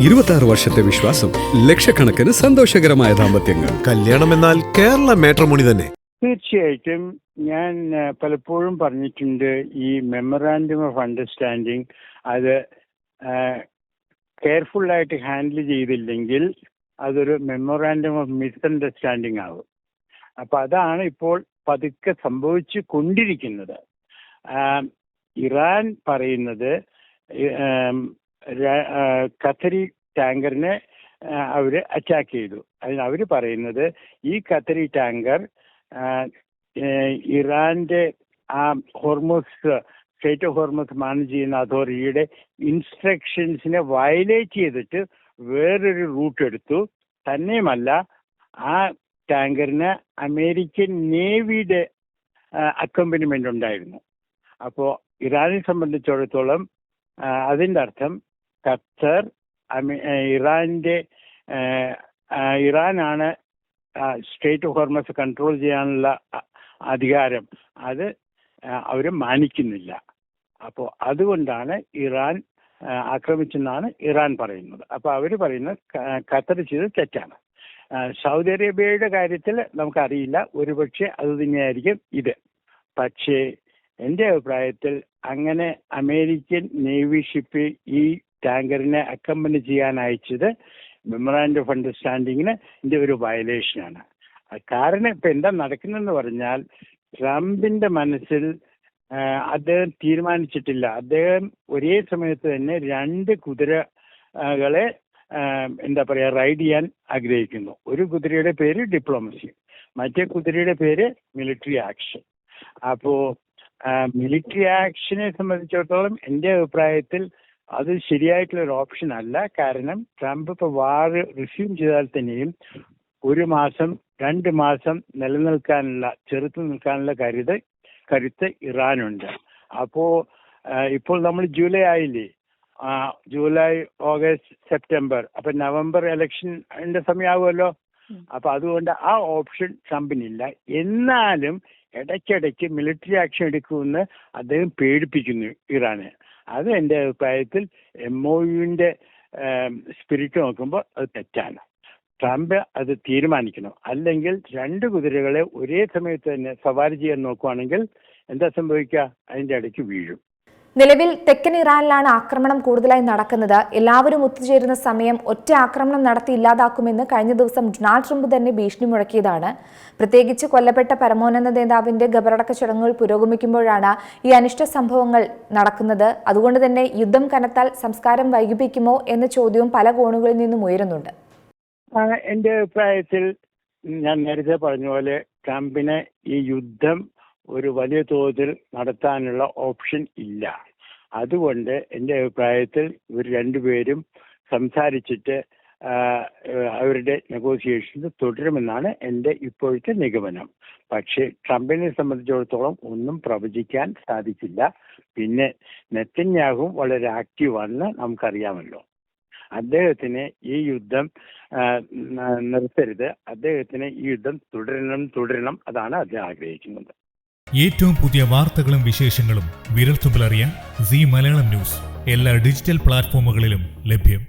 26 വർഷത്തെ വിശ്വാസം, ലക്ഷക്കണക്കിന് സന്തോഷകരമായ ദാമ്പത്യങ്ങൾ. കല്യാണം എന്നാൽ കേരള മാട്രിമോണി തന്നെ. തീർച്ചയായിട്ടും ഞാൻ പലപ്പോഴും പറഞ്ഞിട്ടുണ്ട്, ഈ മെമ്മറാൻഡം ഓഫ് അണ്ടർസ്റ്റാൻഡിങ് അത് കെയർഫുള്ളായിട്ട് ഹാൻഡിൽ ചെയ്തില്ലെങ്കിൽ അതൊരു മെമ്മറാൻഡം ഓഫ് മിസ്അണ്ടർസ്റ്റാൻഡിങ് ആകും. അപ്പം അതാണ് ഇപ്പോൾ പതുക്കെ സംഭവിച്ചു കൊണ്ടിരിക്കുന്നത്. ഇറാൻ പറയുന്നത് ഖത്തരി ടാങ്കറിനെ അവർ അറ്റാക്ക് ചെയ്തു. അതിന് അവർ പറയുന്നത് ഈ ഖത്തരി ടാങ്കർ ഇറാന്റെ ആ സ്റ്റേറ്റ് ഓഫ് ഹോർമസ് മാനേജ് ചെയ്യുന്ന അതോറിറ്റിയുടെ ഇൻസ്ട്രക്ഷൻസിനെ വയലേറ്റ് ചെയ്തിട്ട് വേറൊരു റൂട്ട് എടുത്തു. തന്നെയുമല്ല, ആ ടാങ്കറിന് അമേരിക്കൻ നേവിയുടെ അക്കമ്പനിമെന്റ് ഉണ്ടായിരുന്നു. അപ്പോൾ ഇറാനെ സംബന്ധിച്ചിടത്തോളം അതിൻ്റെ അർത്ഥം ഖത്തർ ഇറാനാണ് സ്റ്റേറ്റ് ഓഫ് ഹോർമസ് കൺട്രോൾ ചെയ്യാനുള്ള അധികാരം, അത് അവർ മാനിക്കുന്നില്ല. അപ്പോൾ അതുകൊണ്ടാണ് ഇറാൻ ആക്രമിച്ചെന്നാണ് ഇറാൻ പറയുന്നത്. അപ്പോൾ അവർ പറയുന്നത് ഖത്തർ ചെയ്ത് തെറ്റാണ്. സൗദി അറേബ്യയുടെ കാര്യത്തിൽ നമുക്കറിയില്ല, ഒരുപക്ഷെ അത് തന്നെയായിരിക്കും ഇത്. പക്ഷേ എൻ്റെ അഭിപ്രായത്തിൽ അങ്ങനെ അമേരിക്കൻ നേവി ഷിപ്പ് ഈ ടാങ്കറിനെ അക്കമ്പനി ചെയ്യാൻ അയച്ചത് മെമ്മറാൻഡം ഓഫ് അണ്ടർസ്റ്റാൻഡിങ്ങിന് ഇതിൻ്റെ ഒരു വയലേഷനാണ്. കാരണം ഇപ്പം എന്താ നടക്കുന്നതെന്ന് പറഞ്ഞാൽ, ട്രംപിൻ്റെ മനസ്സിൽ അദ്ദേഹം തീരുമാനിച്ചിട്ടില്ല. അദ്ദേഹം ഒരേ സമയത്ത് തന്നെ 2 കുതിരകളെ റൈഡ് ചെയ്യാൻ ആഗ്രഹിക്കുന്നു. ഒരു കുതിരയുടെ പേര് ഡിപ്ലോമസി, മറ്റേ കുതിരയുടെ പേര് മിലിറ്ററി ആക്ഷൻ. അപ്പോൾ മിലിറ്ററി ആക്ഷനെ സംബന്ധിച്ചിടത്തോളം എൻ്റെ അഭിപ്രായത്തിൽ അത് ശരിയായിട്ടുള്ളൊരു ഓപ്ഷൻ അല്ല. കാരണം ട്രംപ് ഇപ്പോൾ വാർ റിസ്യൂം ചെയ്താൽ തന്നെയും 1 മാസം 2 മാസം ചെറുത്തു നിൽക്കാനുള്ള കരുത്ത് ഇറാനുണ്ട്. അപ്പോൾ ഇപ്പോൾ നമ്മൾ ജൂലൈ ആയില്ലേ, ജൂലൈ, ഓഗസ്റ്റ്, സെപ്റ്റംബർ, അപ്പൊ നവംബർ ഇലക്ഷൻ്റെ സമയമാകുമല്ലോ. അപ്പൊ അതുകൊണ്ട് ആ ഓപ്ഷൻ ട്രംപിനില്ല. എന്നാലും ഇടയ്ക്കിടയ്ക്ക് മിലിറ്ററി ആക്ഷൻ എടുക്കുമെന്ന് അദ്ദേഹം പേടിപ്പിക്കുന്നു ഇറാനെ. അത് എൻ്റെ അഭിപ്രായത്തിൽ MOUവിൻ്റെ സ്പിരിറ്റ് നോക്കുമ്പോൾ അത് തെറ്റാണ്. ട്രംപ് അത് തീരുമാനിക്കണം. അല്ലെങ്കിൽ 2 കുതിരകളെ ഒരേ സമയത്ത് തന്നെ സവാരി ചെയ്യാൻ നോക്കുവാണെങ്കിൽ എന്താ സംഭവിക്കുക? അതിൻ്റെ ഇടയ്ക്ക് വീഴും. നിലവിൽ തെക്കൻ ഇറാനിലാണ് ആക്രമണം കൂടുതലായി നടക്കുന്നത്. എല്ലാവരും ഒത്തുചേരുന്ന സമയം ഒറ്റ ആക്രമണം നടത്തി ഇല്ലാതാക്കുമെന്ന് കഴിഞ്ഞ ദിവസം ഡൊണാൾഡ് ട്രംപ് തന്നെ ഭീഷണി മുഴക്കിയതാണ്. പ്രത്യേകിച്ച് കൊല്ലപ്പെട്ട പരമോന്നത നേതാവിന്റെ ഖബറടക്ക ചടങ്ങുകൾ പുരോഗമിക്കുമ്പോഴാണ് ഈ അനിഷ്ട സംഭവങ്ങൾ നടക്കുന്നത്. അതുകൊണ്ട് തന്നെ യുദ്ധം കനത്താൽ സംസ്കാരം വൈകിപ്പിക്കുമോ എന്ന ചോദ്യവും പല കോണുകളിൽ നിന്നും ഉയരുന്നുണ്ട്. എൻ്റെ അഭിപ്രായത്തിൽ ഞാൻ നേരത്തെ പറഞ്ഞ പോലെ ട്രംപിന് ഈ യുദ്ധം ഒരു വലിയ തോതിൽ നടത്താനുള്ള ഓപ്ഷൻ ഇല്ല. അതുകൊണ്ട് എൻ്റെ അഭിപ്രായത്തിൽ ഇവർ 2 പേരും സംസാരിച്ചിട്ട് അവരുടെ നെഗോസിയേഷൻസ് തുടരുമെന്നാണ് എൻ്റെ ഇപ്പോഴത്തെ നിഗമനം. പക്ഷേ ട്രംപിനെ സംബന്ധിച്ചിടത്തോളം ഒന്നും പ്രവചിക്കാൻ സാധിക്കില്ല. പിന്നെ നെതന്യാഹു വളരെ ആക്റ്റീവാണെന്ന് നമുക്കറിയാമല്ലോ. അദ്ദേഹത്തിന് ഈ യുദ്ധം നിർത്തരുത്, അദ്ദേഹത്തിന് ഈ യുദ്ധം തുടരണം, അതാണ് അദ്ദേഹം ആഗ്രഹിക്കുന്നത്. ഏറ്റവും പുതിയ വാർത്തകളും വിശേഷങ്ങളും വിരൽത്തുമ്പിലറിയാൻ സീ മലയാളം ന്യൂസ് എല്ലാ ഡിജിറ്റൽ പ്ലാറ്റ്ഫോമുകളിലും ലഭ്യം.